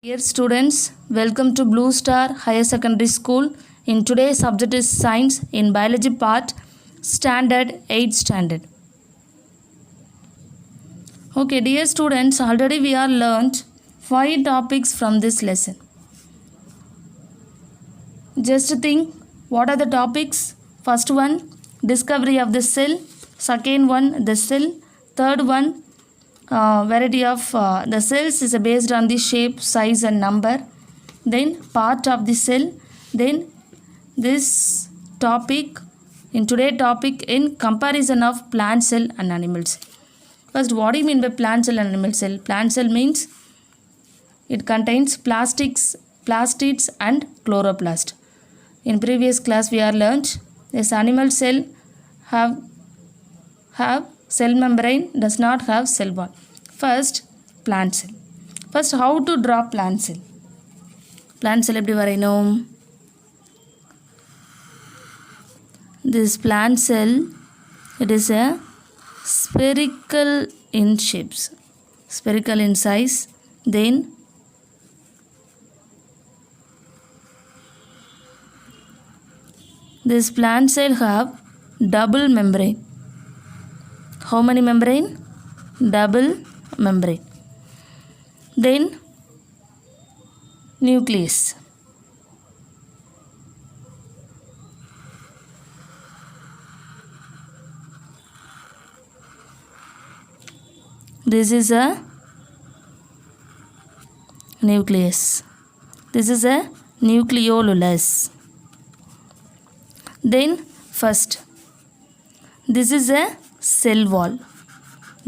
Dear students, welcome to Blue Star Higher Secondary School. In today's subject is Science in Biology part, Standard 8th Standard. Okay, dear students, already we are learnt 5 topics from this lesson. Just think, what are the topics? First one, discovery of the cell. Second one, the cell. Third one, variety of the cells is based on the shape, size and number. Then part of the cell. Then this topic, in today's topic, in comparison of plant cell and animal cell. First, what do you mean by plant cell and animal cell? Plant cell means it contains plastids and chloroplast. In previous class we are learnt this animal cell have cell membrane, does not have cell wall. First, plant cell. First, how to draw plant cell? Plant cell எப்படி வரையணும்? This plant cell, it is a spherical in shapes, spherical in size. Then this plant cell have double membrane. How many membrane? Double membrane. Then nucleus. This is a nucleus. This is a nucleolus. Then first, this is a cell wall.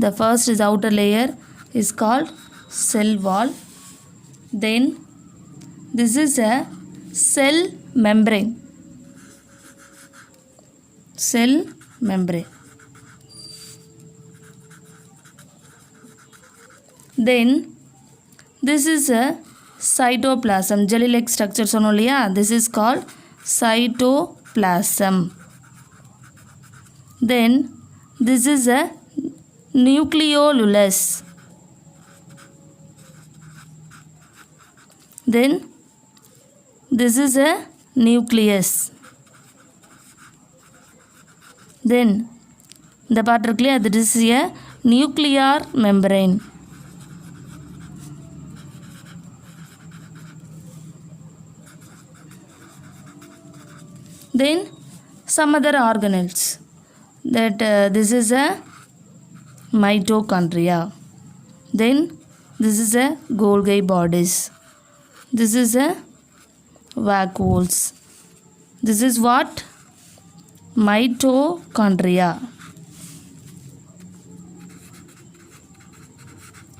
The first is outer layer is called cell wall. Then this is a cell membrane. Cell membrane. Then this is a cytoplasm. Jelly-like structure sonoliya. This is called cytoplasm. Then this is a nucleolus. Then this is a nucleus. Then the part clear, this is a nuclear membrane. Then some other organelles. That this is a mitochondria. Then this is a Golgi bodies. This is a vacuoles. This is what? Mitochondria.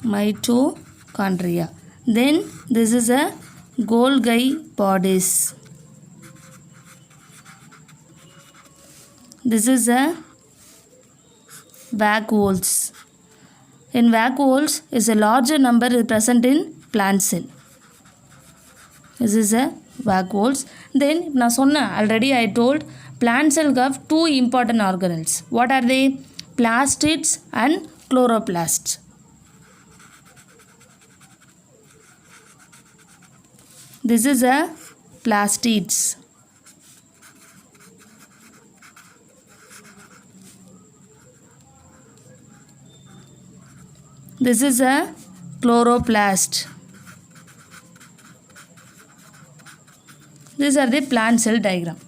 Mitochondria. Then this is a Golgi bodies. This is a vacuoles. In vacuoles is a larger number present in plant cell. This is a vacuoles. Then நான் சொன்னேன் already I told plant cell have two important organelles. What are they? Plastids and chloroplasts. This is a plastids. This is a chloroplast. These are the plant cell diagram.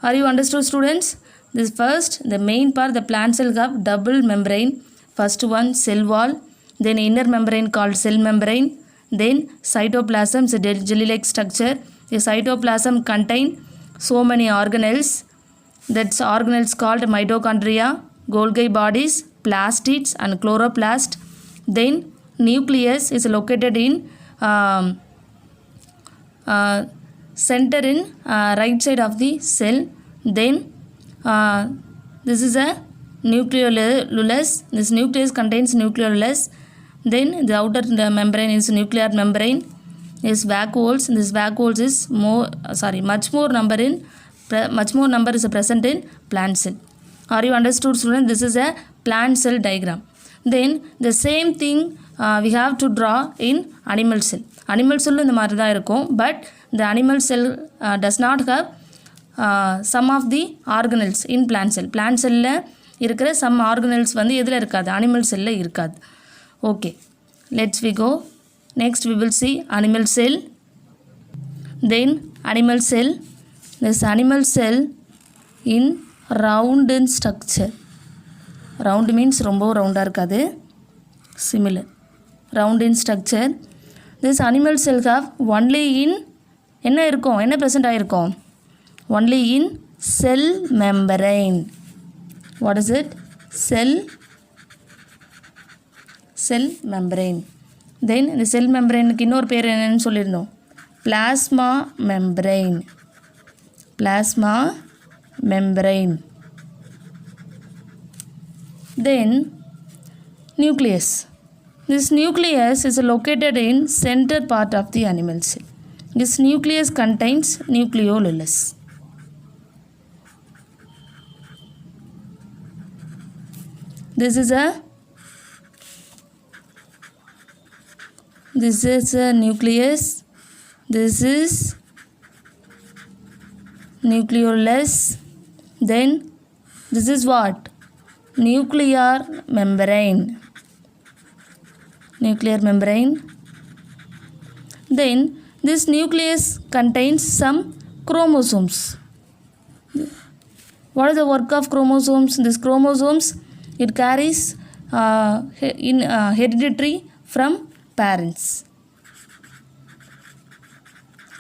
Are you understood, students? This first, the main part, the plant cell have double membrane. First one, cell wall. Then inner membrane called cell membrane. Then cytoplasm is a jelly-like structure. The cytoplasm contain so many organelles. That's organelles called mitochondria, Golgi bodies, plastids and chloroplast. Then nucleus is located in center in right side of the cell. Then this is a nucleolus. This nucleus contains nucleolus. Then the outer membrane is nuclear membrane. Is vacuoles. This vacuoles is much more number is present in plant cell. Are you understood, students? This is a plant cell diagram. Then the same thing we have to draw in animal cell. Animal செல்லும் இந்த மாதிரி தான் இருக்கும். But the animal cell does not have some of the organelles in plant cell. plant cellல இருக்கிற some organelles வந்து எதில் இருக்காது, animal cellல இருக்காது. okay, let's we go. next we will see animal cell. then animal cell. this animal cell in round in structure. round means ரொம்ப ரவுண்டாக இருக்காது, similar round in structure. this animal cell have only in என்ன இருக்கும், என்ன present ஆகிருக்கும், only in cell membrane. what is it, cell membrane. then இந்த cell membraneக்கு இன்னொரு பேர் என்னன்னு சொல்லியிருந்தோம், plasma membrane. then nucleus. this nucleus is located in center part of the animal cell. this nucleus contains nucleolus. this is a nucleus. this is nucleolus. then this is what, nuclear membrane. then this nucleus contains some chromosomes. what is the work of chromosomes? this chromosomes, it carries hereditary from parents.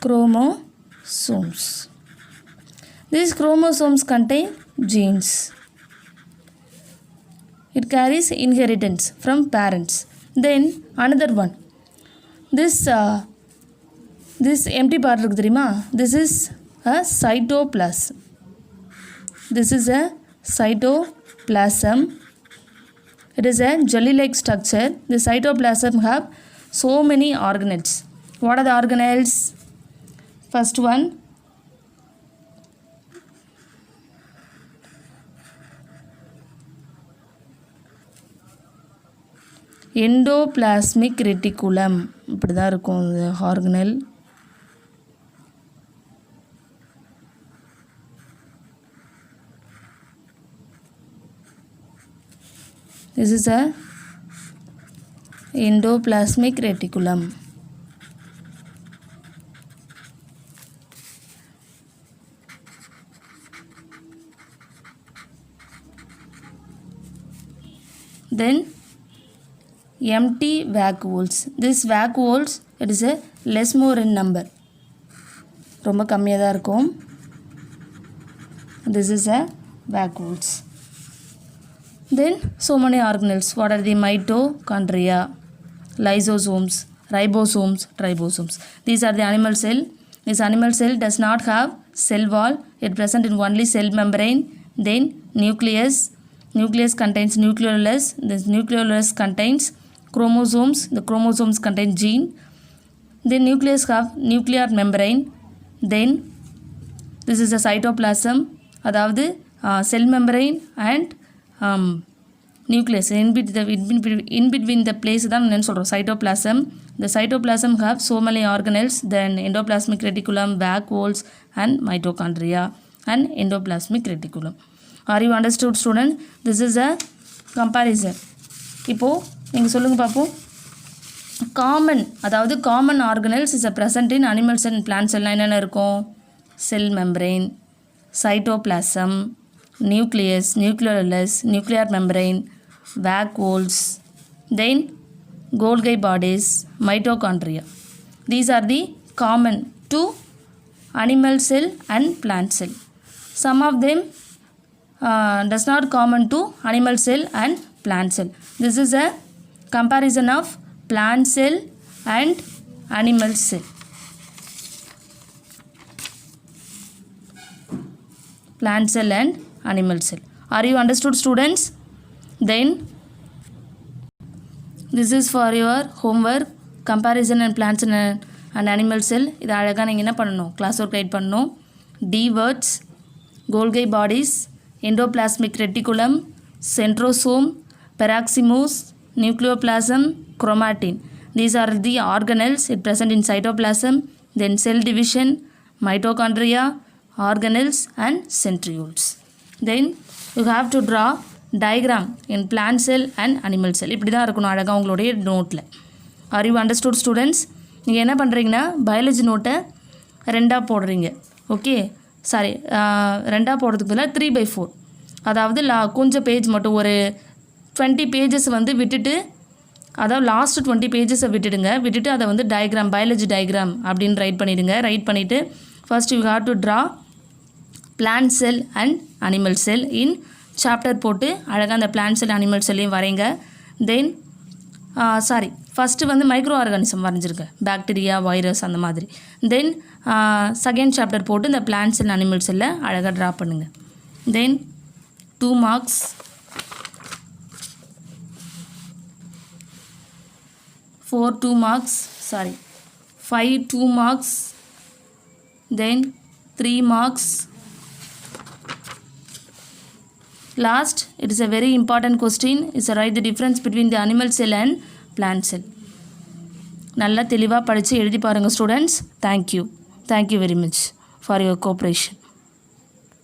chromosomes. these chromosomes contain genes. it carries inheritance from parents. then another one, this empty part இருக்கு தெரியுமா, this is a cytoplasm. it is a jelly like structure. the cytoplasm have so many organelles. what are the organelles? first one, endoplasmic reticulum. இப்படி தான் இருக்கும் இந்த organelle. this is a endoplasmic reticulum. then empty vacuoles. this vacuoles, it is a less more in number, ரொம்ப கம்மியாக தான் இருக்கும். this is a vacuoles. then so many organelles. what are the mitochondria, lysosomes, ribosomes, tribosomes. these are the animal cell. this animal cell does not have cell wall, it present in only cell membrane. then nucleus contains nucleolus. this nucleolus contains chromosomes. the chromosomes contain gene. then nucleus have nuclear membrane. then this is a cytoplasm, அதாவது cell membrane and nucleus in between the place தான் என்ன சொல்கிறோம், cytoplasm. the cytoplasm have so many organelles. then endoplasmic reticulum, vacuoles and mitochondria and endoplasmic reticulum. are you understood student? this is a comparison. இப்போது நீங்கள் சொல்லுங்கள் பார்ப்போம். Common, அதாவது common organelles is a present in animals and plants எல்லாம் என்னென்ன இருக்கும், cell membrane, cytoplasm, nucleus, nucleolus, nuclear membrane, vacuoles, then Golgi bodies, mitochondria. These are the common to animal cell and plant cell. Some of them does not common to animal cell and plant cell. This is a comparison of plant cell and animal cell. Plant cell and animal cell. Are you understood students? Then this is for your homework, comparison and plants and animal cell. இது அழகாக நீங்கள் என்ன பண்ணணும், class work write பண்ணணும். The words, Golgi bodies, endoplasmic reticulum, centrosome, peroxisomes, nucleoplasm, chromatin. These are the organelles it present in cytoplasm, then cell division, mitochondria, organelles and centrioles. Then you have to draw diagram in plant cell and animal cell. இப்படி தான் இருக்கணும் அழகாக உங்களுடைய நோட்டில். Are you understood students? நீங்கள் என்ன பண்ணுறீங்கன்னா biology நோட்டை ரெண்டாக போடுறீங்க. ஓகே சாரி, ரெண்டாக போடுறதுக்கு பதிலாக 3/4, அதாவது கொஞ்சம் பேஜ் மட்டும் ஒரு 20 பேஜஸ் வந்து விட்டுட்டு, அதாவது லாஸ்ட் 20 பேஜஸை விட்டுட்டு அதை வந்து டயக்ராம், பயாலஜி டயக்ராம் அப்படின்னு ரைட் பண்ணிவிட்டு first you have to draw plant cell and animal cell in chapter போட்டு அழகாக அந்த பிளான்ட் செல் அனிமல் செல்லையும் வரைங்க. தென் ஃபஸ்ட்டு வந்து மைக்ரோ ஆர்கானிசம் வரைஞ்சிருங்க, பாக்டீரியா, வைரஸ் அந்த மாதிரி. தென் செகண்ட் சாப்டர் போட்டு இந்த பிளான்ட் செல் அனிமல் செல்லை அழகாக ட்ரா பண்ணுங்கள். தென் 2 marks, 4 2 marks, 5 2 marks, then 3 marks. Last, it is a very important question, is to write the difference between the animal cell and plant cell. நல்லா தெளிவாக படித்து எழுதி பாருங்கள் students. Thank you very much for your cooperation.